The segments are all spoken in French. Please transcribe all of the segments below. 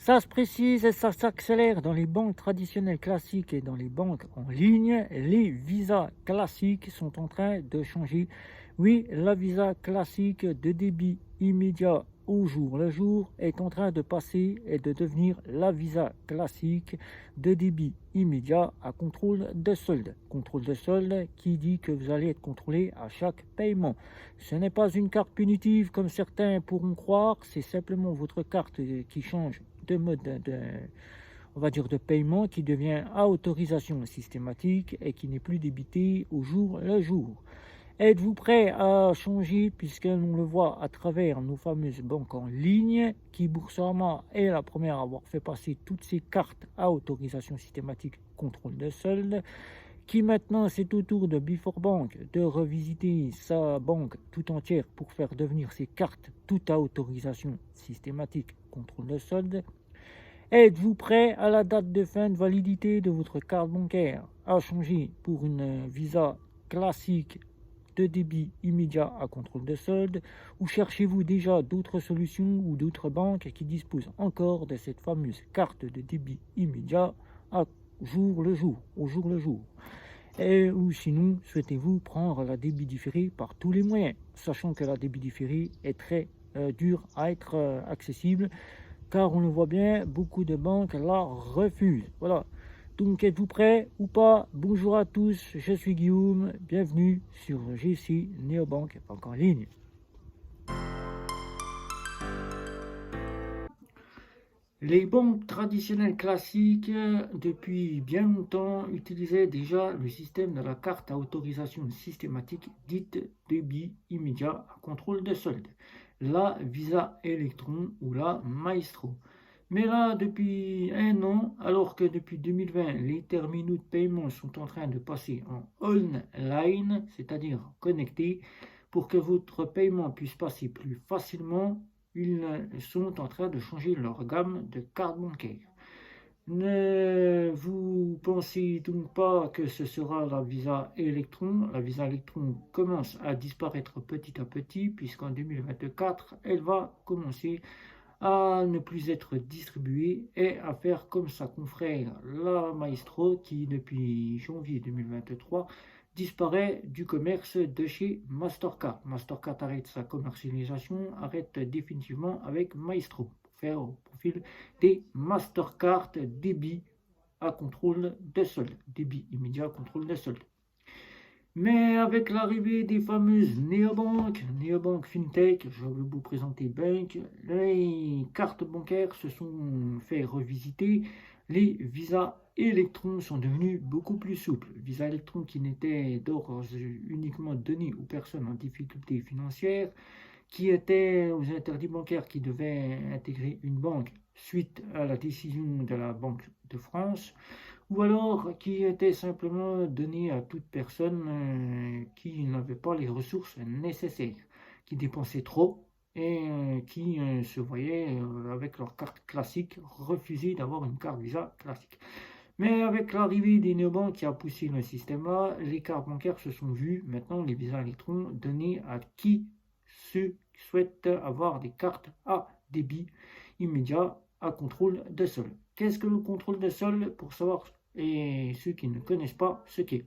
Ça se précise et ça s'accélère dans les banques traditionnelles classiques et dans les banques en ligne. Les visas classiques sont en train de changer. Oui, la visa classique de débit immédiat au jour le jour est en train de passer et de devenir la visa classique de débit immédiat à contrôle de solde. Contrôle de solde qui dit que vous allez être contrôlé à chaque paiement. Ce n'est pas une carte punitive comme certains pourront croire, c'est simplement votre carte qui change de mode on va dire de paiement, qui devient à autorisation systématique et qui n'est plus débité au jour le jour. Êtes-vous prêt à changer, puisqu'on le voit à travers nos fameuses banques en ligne, qui Boursorama est la première à avoir fait passer toutes ces cartes à autorisation systématique contrôle de solde, qui maintenant c'est au tour de Before Bank de revisiter sa banque tout entière pour faire devenir ses cartes toutes à autorisation systématique contrôle de solde. Êtes-vous prêt à la date de fin de validité de votre carte bancaire à changer pour une Visa classique de débit immédiat à contrôle de solde, ou cherchez-vous déjà d'autres solutions ou d'autres banques qui disposent encore de cette fameuse carte de débit immédiat à jour le jour, au jour le jour? Et ou sinon, souhaitez-vous prendre la débit différée par tous les moyens, sachant que la débit différée est très dure à être accessible, car on le voit bien, beaucoup de banques la refusent. Voilà. Donc êtes-vous prêts ou pas? Bonjour à tous, je suis Guillaume, bienvenue sur GC Néobank, banque en ligne. Les banques traditionnelles classiques, depuis bien longtemps, utilisaient déjà le système de la carte à autorisation systématique dite débit immédiat à contrôle de solde, la Visa Electron ou la Maestro. Mais là, depuis un an, alors que depuis 2020, les terminaux de paiement sont en train de passer en online, c'est-à-dire connectés, pour que votre paiement puisse passer plus facilement, ils sont en train de changer leur gamme de cartes bancaires. Ne vous pensez donc pas que ce sera la Visa Electron. La Visa Electron commence à disparaître petit à petit, puisqu'en 2024, elle va commencer à ne plus être distribuée et à faire comme sa confrère la Maestro qui depuis janvier 2023 disparaît du commerce de chez Mastercard. Mastercard arrête sa commercialisation, arrête définitivement avec Maestro pour faire au profil des Mastercard débit à contrôle de solde, débit immédiat à contrôle de solde. Mais avec l'arrivée des fameuses néobanques FinTech, je vais vous présenter Bank, les cartes bancaires se sont fait revisiter, les visas électrons sont devenus beaucoup plus souples. Visa électron qui n'était d'ores uniquement donné aux personnes en difficulté financière, qui était aux interdits bancaires qui devaient intégrer une banque suite à la décision de la Banque de France, ou alors qui était simplement donné à toute personne qui n'avait pas les ressources nécessaires, qui dépensait trop et qui se voyait avec leur carte classique refuser d'avoir une carte Visa classique. Mais avec l'arrivée des néobanques qui a poussé le système-là, les cartes bancaires se sont vues, maintenant les visas électrons, donnés à qui ceux qui souhaitent avoir des cartes à débit immédiat à contrôle de sol. Qu'est-ce que le contrôle de sol, pour savoir, et ceux qui ne connaissent pas ce qu'est?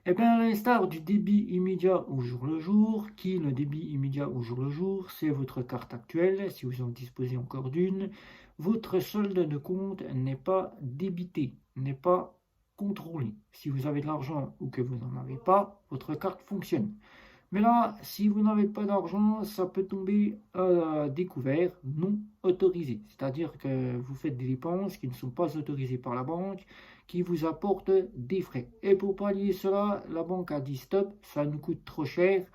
Eh bien, à l'instar du débit immédiat au jour le jour, qui le débit immédiat au jour le jour, c'est votre carte actuelle, si vous en disposez encore d'une, votre solde de compte n'est pas débité, n'est pas contrôlé. Si vous avez de l'argent ou que vous n'en avez pas, votre carte fonctionne. Mais là, si vous n'avez pas d'argent, ça peut tomber à découvert, non autorisé. C'est-à-dire que vous faites des dépenses qui ne sont pas autorisées par la banque, qui vous apportent des frais. Et pour pallier cela, la banque a dit stop, ça nous coûte trop cher.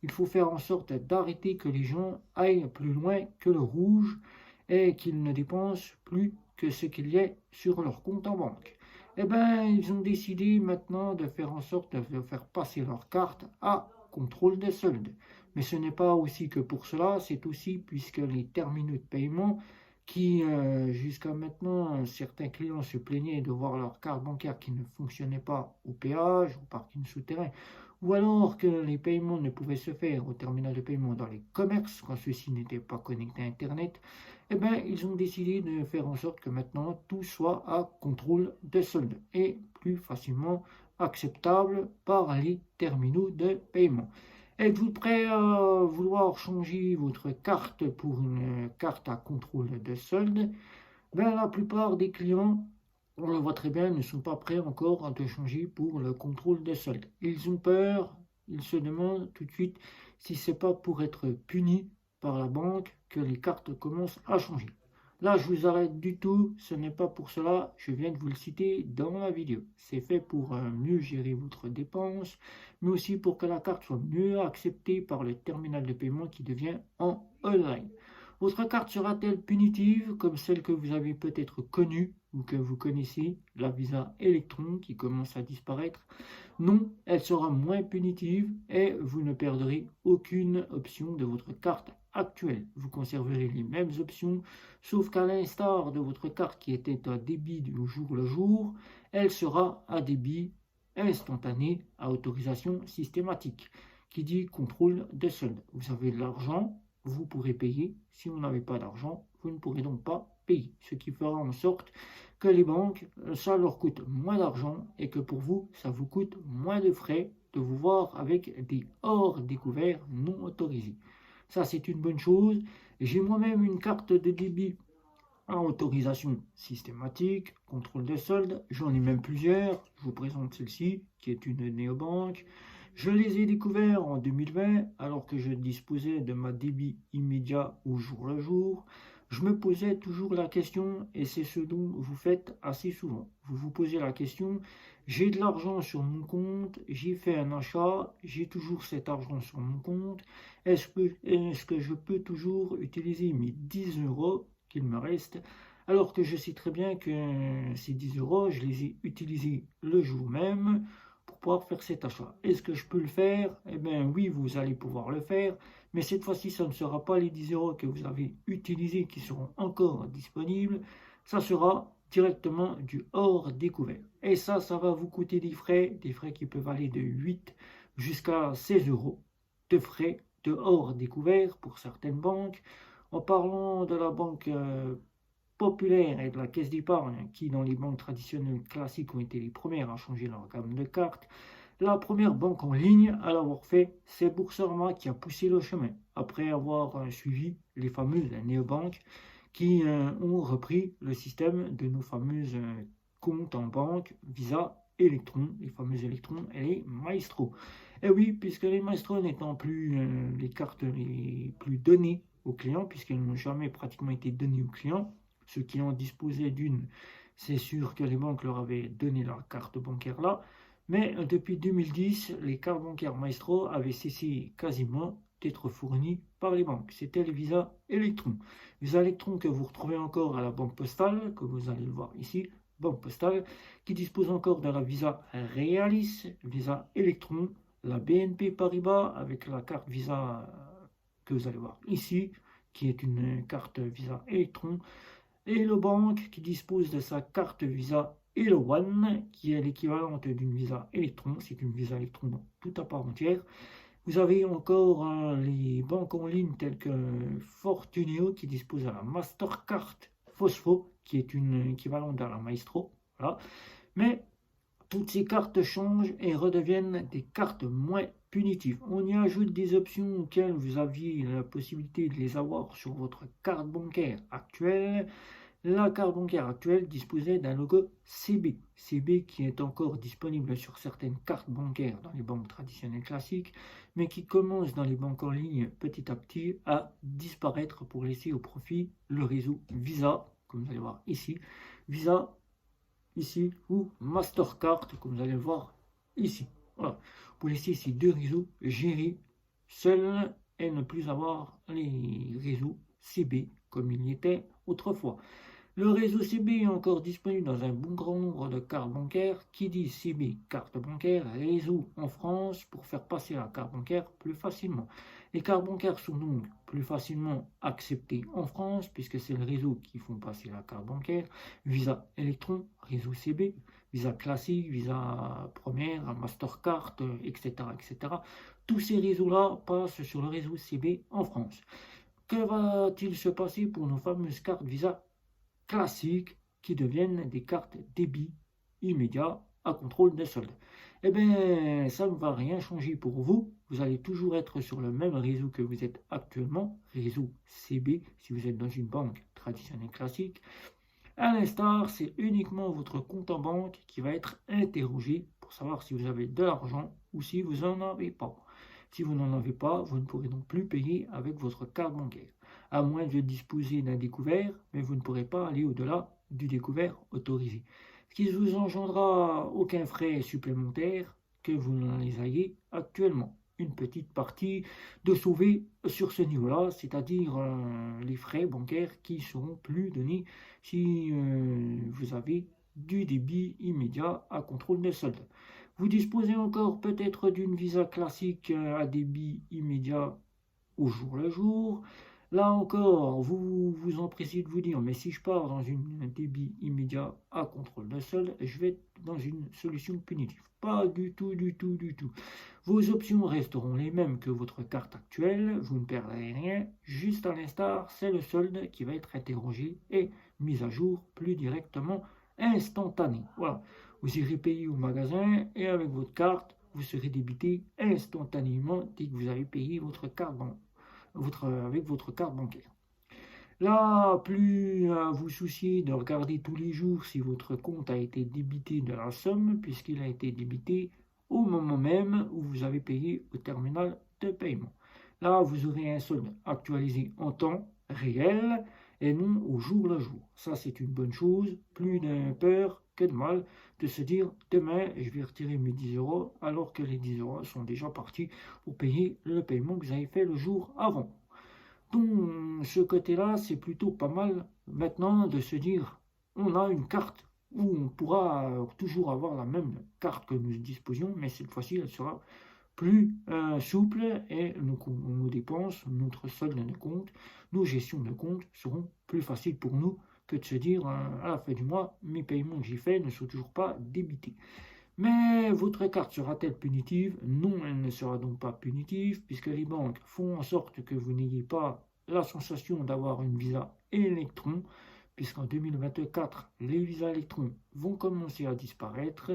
Il faut faire en sorte d'arrêter que les gens aillent plus loin que le rouge et qu'ils ne dépensent plus que ce qu'il y a sur leur compte en banque. Eh bien, ils ont décidé maintenant de faire en sorte de faire passer leur carte à contrôle de solde. Mais ce n'est pas aussi que pour cela, c'est aussi puisque les terminaux de paiement qui, jusqu'à maintenant, certains clients se plaignaient de voir leur carte bancaire qui ne fonctionnait pas au péage, au parking souterrain, ou alors que les paiements ne pouvaient se faire au terminal de paiement dans les commerces quand ceux-ci n'étaient pas connectés à Internet, eh bien, ils ont décidé de faire en sorte que maintenant tout soit à contrôle de solde et plus facilement acceptable par les terminaux de paiement. Êtes-vous prêt à vouloir changer votre carte pour une carte à contrôle de solde? Ben, la plupart des clients, on le voit très bien, ne sont pas prêts encore à te changer pour le contrôle de solde. Ils ont peur, ils se demandent tout de suite si c'est pas pour être punis par la banque que les cartes commencent à changer. Là, je vous arrête du tout, ce n'est pas pour cela, je viens de vous le citer dans la vidéo. C'est fait pour mieux gérer votre dépense, mais aussi pour que la carte soit mieux acceptée par le terminal de paiement qui devient en online. Votre carte sera-t-elle punitive comme celle que vous avez peut-être connue ou que vous connaissez, la Visa Electron qui commence à disparaître? Non, elle sera moins punitive et vous ne perdrez aucune option de votre carte actuelle. Vous conserverez les mêmes options, sauf qu'à l'instar de votre carte qui était à débit du jour le jour, elle sera à débit instantané à autorisation systématique, qui dit contrôle de solde. Vous avez de l'argent, vous pourrez payer. Si vous n'avez pas d'argent, vous ne pourrez donc pas payer. Ce qui fera en sorte que les banques, ça leur coûte moins d'argent et que pour vous, ça vous coûte moins de frais de vous voir avec des hors découverts non autorisés. Ça, c'est une bonne chose. J'ai moi-même une carte de débit à autorisation systématique, contrôle de solde. J'en ai même plusieurs. Je vous présente celle-ci, qui est une néobanque. Je les ai découverts en 2020, alors que je disposais de ma débit immédiat au jour le jour. Je me posais toujours la question, et c'est ce dont vous faites assez souvent. Vous vous posez la question, j'ai de l'argent sur mon compte, j'ai fait un achat, j'ai toujours cet argent sur mon compte. Est-ce que je peux toujours utiliser mes 10 euros qu'il me reste, alors que je sais très bien que ces 10 euros, je les ai utilisés le jour même pour pouvoir faire cet achat. Est-ce que je peux le faire? Eh bien oui, vous allez pouvoir le faire, mais cette fois-ci, ça ne sera pas les 10 euros que vous avez utilisés qui seront encore disponibles, ça sera directement du hors découvert. Et ça va vous coûter des frais qui peuvent aller de 8 jusqu'à 16 euros de frais de hors découvert pour certaines banques. En parlant de la banque populaire et de la caisse d'épargne, qui dans les banques traditionnelles classiques ont été les premières à changer leur gamme de cartes, la première banque en ligne à l'avoir fait, c'est Boursorama qui a poussé le chemin, après avoir suivi les fameuses néobanques qui ont repris le système de nos fameuses comptes en banque Visa Electron, les fameux électrons et les Maestro. Et oui, puisque les Maestro n'étant plus les cartes les plus données aux clients, puisqu'elles n'ont jamais pratiquement été données aux clients, ceux qui en disposaient d'une, c'est sûr que les banques leur avaient donné leur carte bancaire là, mais depuis 2010, les cartes bancaires Maestro avaient cessé quasiment d'être fournies par les banques. C'était le Visa Electron. Visa Electron que vous retrouvez encore à la Banque Postale, que vous allez le voir ici, Banque Postale, qui dispose encore de la Visa Realis, Visa Electron, la BNP Paribas avec la carte Visa que vous allez voir ici, qui est une carte Visa Electron, et le banque qui dispose de sa carte Visa Hello One, qui est l'équivalente d'une Visa Electron, c'est une Visa Electron tout à part entière. Vous avez encore les banques en ligne telles que Fortuneo qui dispose de la Mastercard Fosfo, qui est une équivalente à la Maestro. Voilà. Mais toutes ces cartes changent et redeviennent des cartes moins punitives. On y ajoute des options auxquelles vous aviez la possibilité de les avoir sur votre carte bancaire actuelle. La carte bancaire actuelle disposait d'un logo CB. CB qui est encore disponible sur certaines cartes bancaires dans les banques traditionnelles classiques, mais qui commence dans les banques en ligne petit à petit à disparaître pour laisser au profit le réseau Visa, comme vous allez voir ici. Visa ici, ou Mastercard, comme vous allez le voir ici. Voilà. Pour laisser ces deux réseaux gérer seuls et ne plus avoir les réseaux CB comme il y était autrefois. Le réseau CB est encore disponible dans un bon grand nombre de cartes bancaires. Qui dit CB, carte bancaire, réseau en France pour faire passer la carte bancaire plus facilement. Les cartes bancaires sont donc plus facilement acceptées en France puisque c'est le réseau qui font passer la carte bancaire. Visa Electron, réseau CB, Visa classique, Visa première, Mastercard, etc., etc. Tous ces réseaux-là passent sur le réseau CB en France. Que va-t-il se passer pour nos fameuses cartes Visa classiques qui deviennent des cartes débit immédiat à contrôle de solde? Eh bien, ça ne va rien changer pour vous. Vous allez toujours être sur le même réseau que vous êtes actuellement, réseau CB, si vous êtes dans une banque traditionnelle classique. À l'instar, c'est uniquement votre compte en banque qui va être interrogé pour savoir si vous avez de l'argent ou si vous n'en avez pas. Si vous n'en avez pas, vous ne pourrez donc plus payer avec votre carte bancaire, à moins de disposer d'un découvert, mais vous ne pourrez pas aller au-delà du découvert autorisé. Ce qui ne vous engendrera aucun frais supplémentaire que vous n'en les ayez actuellement. Une petite partie de sauver sur ce niveau-là, c'est-à-dire les frais bancaires qui seront plus donnés si vous avez du débit immédiat à contrôle de solde. Vous disposez encore peut-être d'une Visa classique à débit immédiat au jour le jour. Là encore, vous vous empressez de vous dire, mais si je pars dans un débit immédiat à contrôle de solde, je vais être dans une solution punitive. Pas du tout, du tout, du tout. Vos options resteront les mêmes que votre carte actuelle, vous ne perdrez rien, juste à l'instar, c'est le solde qui va être interrogé et mis à jour plus directement, instantané. Voilà, vous irez payer au magasin et avec votre carte, vous serez débité instantanément dès que vous avez payé votre carte avec votre carte bancaire. Là, plus à vous soucier de regarder tous les jours si votre compte a été débité de la somme, puisqu'il a été débité au moment même où vous avez payé au terminal de paiement. Là, vous aurez un solde actualisé en temps réel et non au jour le jour. Ça, c'est une bonne chose. Plus de peur que de mal de se dire demain, je vais retirer mes 10 euros alors que les 10 euros sont déjà partis pour payer le paiement que vous avez fait le jour avant. Donc, ce côté-là, c'est plutôt pas mal maintenant de se dire on a une carte où on pourra toujours avoir la même carte que nous disposions, mais cette fois-ci, elle sera plus souple et nos dépenses, notre solde de compte, nos gestions de compte seront plus faciles pour nous que de se dire à la fin du mois, mes paiements que j'ai faits ne sont toujours pas débités. Mais votre carte sera-t-elle punitive? Non, elle ne sera donc pas punitive, puisque les banques font en sorte que vous n'ayez pas la sensation d'avoir une Visa électron, puisqu'en 2024, les visas électrons vont commencer à disparaître.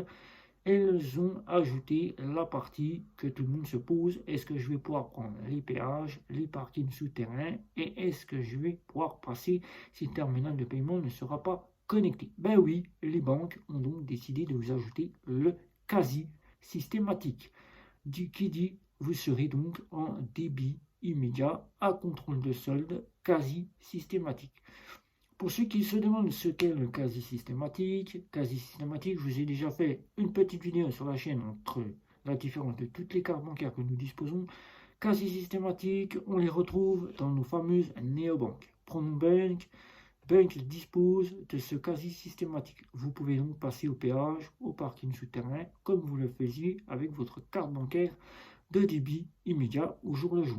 Elles ont ajouté la partie que tout le monde se pose, est-ce que je vais pouvoir prendre les péages, les parkings souterrains, et est-ce que je vais pouvoir passer si le terminal de paiement ne sera pas connecté? Ben oui, les banques ont donc décidé de vous ajouter le quasi systématique, qui dit vous serez donc en débit immédiat à contrôle de solde quasi systématique. Pour ceux qui se demandent ce qu'est le quasi systématique, je vous ai déjà fait une petite vidéo sur la chaîne entre la différence de toutes les cartes bancaires que nous disposons. Quasi systématique, on les retrouve dans nos fameuses néobanques. Prenons Bank dispose de ce quasi systématique. Vous pouvez donc passer au péage, au parking souterrain, comme vous le faisiez avec votre carte bancaire de débit immédiat au jour le jour.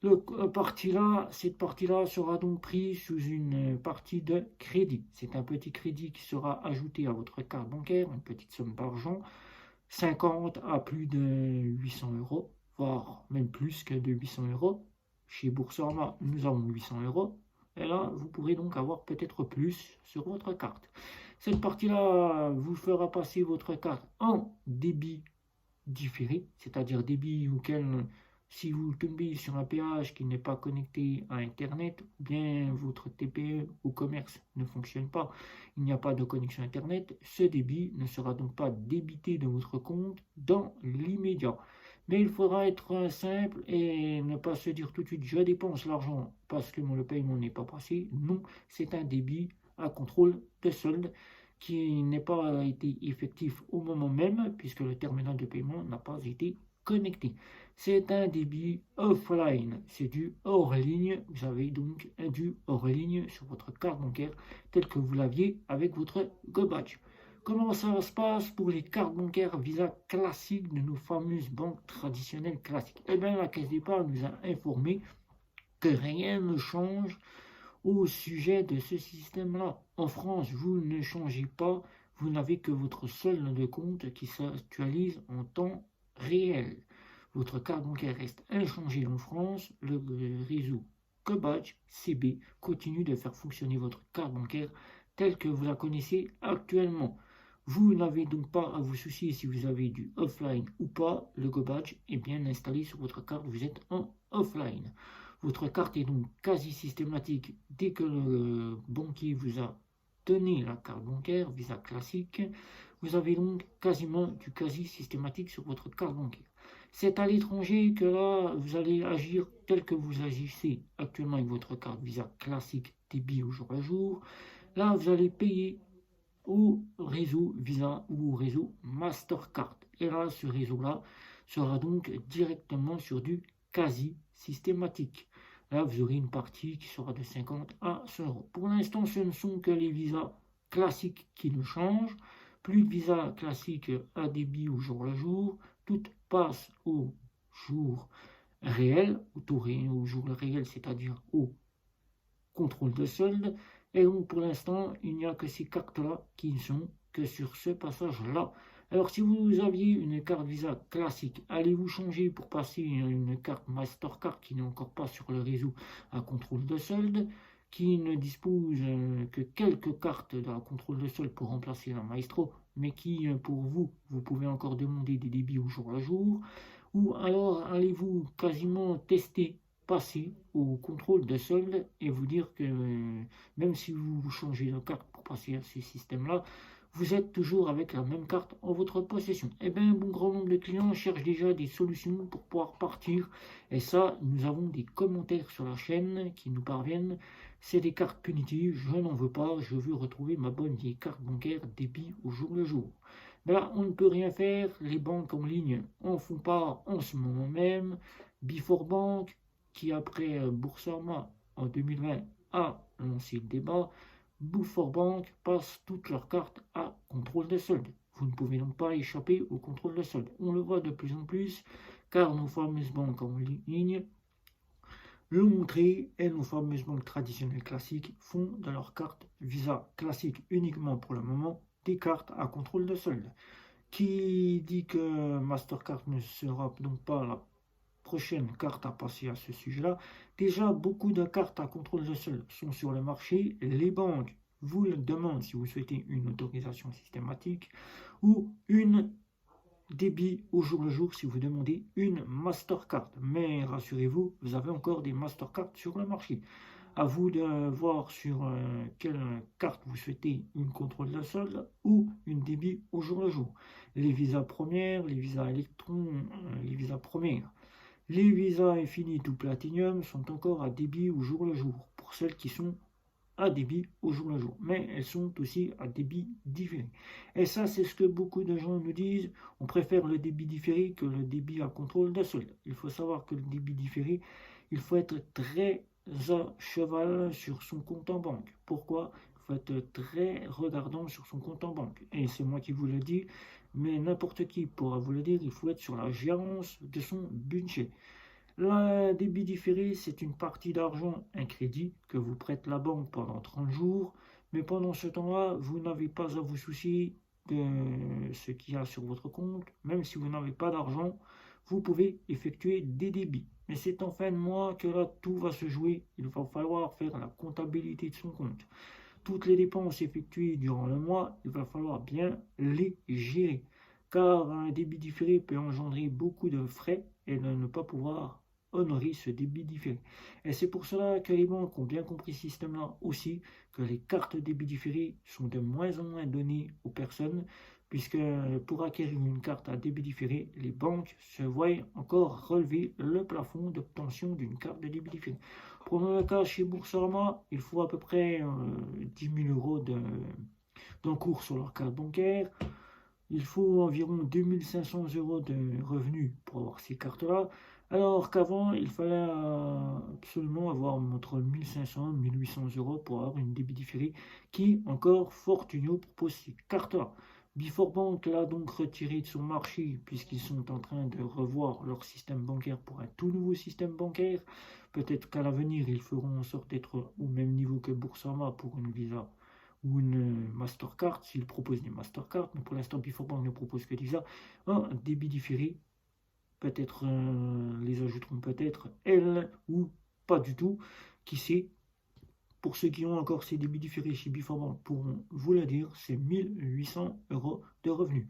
Cette partie-là sera donc prise sous une partie de crédit. C'est un petit crédit qui sera ajouté à votre carte bancaire, une petite somme d'argent, 50 à plus de 800 euros, voire même plus que de 800 euros. Chez Boursorama, nous avons 800 euros. Et là, vous pourrez donc avoir peut-être plus sur votre carte. Cette partie-là vous fera passer votre carte en débit différé, c'est-à-dire débit auquel, si vous tombez sur un péage qui n'est pas connecté à Internet, ou bien votre TPE ou commerce ne fonctionne pas, il n'y a pas de connexion Internet, ce débit ne sera donc pas débité de votre compte dans l'immédiat. Mais il faudra être simple et ne pas se dire tout de suite je dépense l'argent parce que le paiement n'est pas passé. Non, c'est un débit à contrôle de solde qui n'est pas été effectif au moment même puisque le terminal de paiement n'a pas été connecté. C'est un débit offline, c'est du hors ligne. Vous avez donc un du hors ligne sur votre carte bancaire tel que vous l'aviez avec votre GoBadge. Comment ça se passe pour les cartes bancaires Visa classiques de nos fameuses banques traditionnelles classiques? Eh bien, la Caisse d'Épargne nous a informé que rien ne change au sujet de ce système-là. En France, vous ne changez pas, vous n'avez que votre solde de compte qui s'actualise en temps réel. Votre carte bancaire reste inchangée en France, le réseau que Badge CB continue de faire fonctionner votre carte bancaire telle que vous la connaissez actuellement. Vous n'avez donc pas à vous soucier si vous avez du offline ou pas. Le GoBadge est bien installé sur votre carte, vous êtes en offline. Votre carte est donc quasi systématique dès que le banquier vous a donné la carte bancaire Visa classique. Vous avez donc quasiment du quasi systématique sur votre carte bancaire. C'est à l'étranger que là, vous allez agir tel que vous agissez actuellement avec votre carte Visa classique débit au jour le jour. Là, vous allez payer au réseau Visa ou au réseau Mastercard. Et là, ce réseau-là sera donc directement sur du quasi systématique. Là, vous aurez une partie qui sera de 50 à 100 euros. Pour l'instant, ce ne sont que les visas classiques qui ne changent. Plus de visa classique à débit au jour le jour. Tout passe au jour réel, au jour réel, c'est-à-dire au contrôle de solde. Et donc pour l'instant, il n'y a que ces cartes-là qui ne sont que sur ce passage-là. Alors si vous aviez une carte Visa classique, allez-vous changer pour passer une carte Mastercard qui n'est encore pas sur le réseau à contrôle de solde, qui ne dispose que quelques cartes de la contrôle de solde pour remplacer la Maestro, mais qui pour vous, vous pouvez encore demander des débits au jour le jour, ou alors allez-vous quasiment tester passer au contrôle de solde et vous dire que même si vous changez de carte pour passer à ce système-là, vous êtes toujours avec la même carte en votre possession. Eh bien, un bon grand nombre de clients cherchent déjà des solutions pour pouvoir partir. Et ça, nous avons des commentaires sur la chaîne qui nous parviennent. C'est des cartes punitives, je n'en veux pas, je veux retrouver ma bonne vieille carte bancaire débit au jour le jour. Mais là, on ne peut rien faire, les banques en ligne en font pas en ce moment même. Before Bank, qui après Boursorama en 2020 a lancé le débat, Before Bank passe toutes leurs cartes à contrôle de solde. Vous ne pouvez donc pas échapper au contrôle de solde. On le voit de plus en plus, car nos fameuses banques en ligne l'ont montré et nos fameuses banques traditionnelles classiques font de leurs cartes Visa classiques uniquement pour le moment des cartes à contrôle de solde. Qui dit que Mastercard ne sera donc pas la prochaine carte à passer à ce sujet-là. Déjà, beaucoup de cartes à contrôle de solde sont sur le marché. Les banques vous le demandent si vous souhaitez une autorisation systématique ou une débit au jour le jour si vous demandez une Mastercard. Mais rassurez-vous, vous avez encore des Mastercard sur le marché. À vous de voir sur quelle carte vous souhaitez une contrôle de solde ou une débit au jour le jour. Les visas premières, les visas électrons, les visas premières. Les visas Infinite ou Platinum sont encore à débit au jour le jour, pour celles qui sont à débit au jour le jour. Mais elles sont aussi à débit différé. Et ça, c'est ce que beaucoup de gens nous disent. On préfère le débit différé que le débit à contrôle de solde. Il faut savoir que le débit différé, il faut être très à cheval sur son compte en banque. Pourquoi? Il faut être très regardant sur son compte en banque. Et c'est moi qui vous le dis, mais n'importe qui pourra vous le dire, il faut être sur la gérance de son budget. Le débit différé, c'est une partie d'argent, un crédit que vous prête la banque pendant 30 jours, mais pendant ce temps-là, vous n'avez pas à vous soucier de ce qu'il y a sur votre compte. Même si vous n'avez pas d'argent, vous pouvez effectuer des débits. Mais c'est en fin de mois que là, tout va se jouer. Il va falloir faire la comptabilité de son compte. Toutes les dépenses effectuées durant le mois, il va falloir bien les gérer. Car un débit différé peut engendrer beaucoup de frais et ne pas pouvoir honorer ce débit différé. Et c'est pour cela que les banques ont bien compris ce système-là aussi, que les cartes débit différé sont de moins en moins données aux personnes, puisque pour acquérir une carte à débit différé, les banques se voient encore relever le plafond d'obtention d'une carte de débit différé. Prenons le cas chez Boursorama, il faut à peu près 10 000 euros d'encours sur leur carte bancaire. Il faut environ 2500 euros de revenus pour avoir ces cartes-là. Alors qu'avant, il fallait absolument avoir entre 1500 et 1800 euros pour avoir une débit différé qui, encore, Fortunio propose ces cartes-là. Before Bank l'a donc retiré de son marché puisqu'ils sont en train de revoir leur système bancaire pour un tout nouveau système bancaire. Peut-être qu'à l'avenir, ils feront en sorte d'être au même niveau que Boursorama pour une Visa ou une Mastercard, s'ils proposent des Mastercard, mais pour l'instant, Before Bank ne propose que Visa. Un débit différé, peut-être les ajouteront peut-être elles ou pas du tout. qui sait, pour ceux qui ont encore ces débits différés chez Biforbank pourront vous le dire, c'est 1800 € de revenus.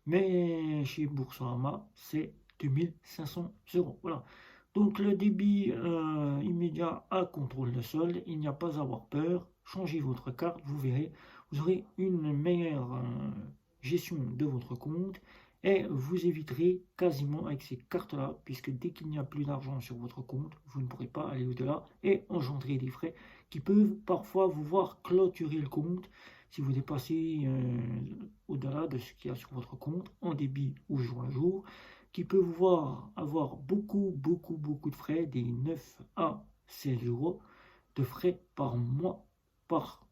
Mais chez Boursorama, c'est 2500 €. Voilà. Donc le débit immédiat à contrôle de solde, il n'y a pas à avoir peur. Changez votre carte, vous verrez, vous aurez une meilleure gestion de votre compte et vous éviterez quasiment avec ces cartes-là, puisque dès qu'il n'y a plus d'argent sur votre compte, vous ne pourrez pas aller au-delà et engendrer des frais qui peuvent parfois vous voir clôturer le compte si vous dépassez au-delà de ce qu'il y a sur votre compte en débit ou jour à jour, qui peut vous voir avoir beaucoup de frais, des 9 à 16 € de frais par mois, par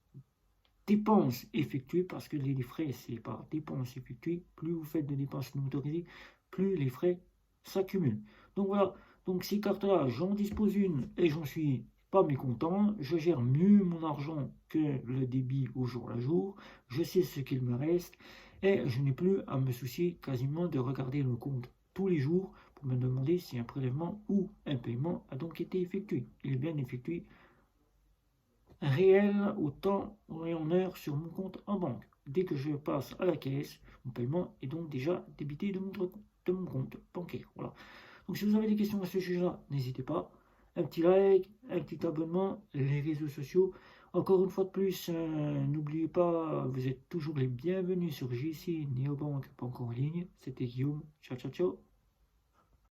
dépenses effectuées, parce que les frais, c'est par dépenses effectuées. Plus vous faites de dépenses non autorisées, plus les frais s'accumulent. Donc voilà, donc ces cartes-là, j'en dispose une et j'en suis pas mécontent. Je gère mieux mon argent que le débit au jour le jour. Je sais ce qu'il me reste et je n'ai plus à me soucier quasiment de regarder le compte tous les jours pour me demander si un prélèvement ou un paiement a donc été effectué. Il est bien effectué réel au temps et en heure sur mon compte en banque. Dès que je passe à la caisse, mon paiement est donc déjà débité de mon compte bancaire. Voilà. Donc si vous avez des questions à ce sujet-là, n'hésitez pas. Un petit like, un petit abonnement, les réseaux sociaux. Encore une fois de plus, n'oubliez pas, vous êtes toujours les bienvenus sur JC Neobank, banque en ligne. C'était Guillaume. Ciao, ciao, ciao.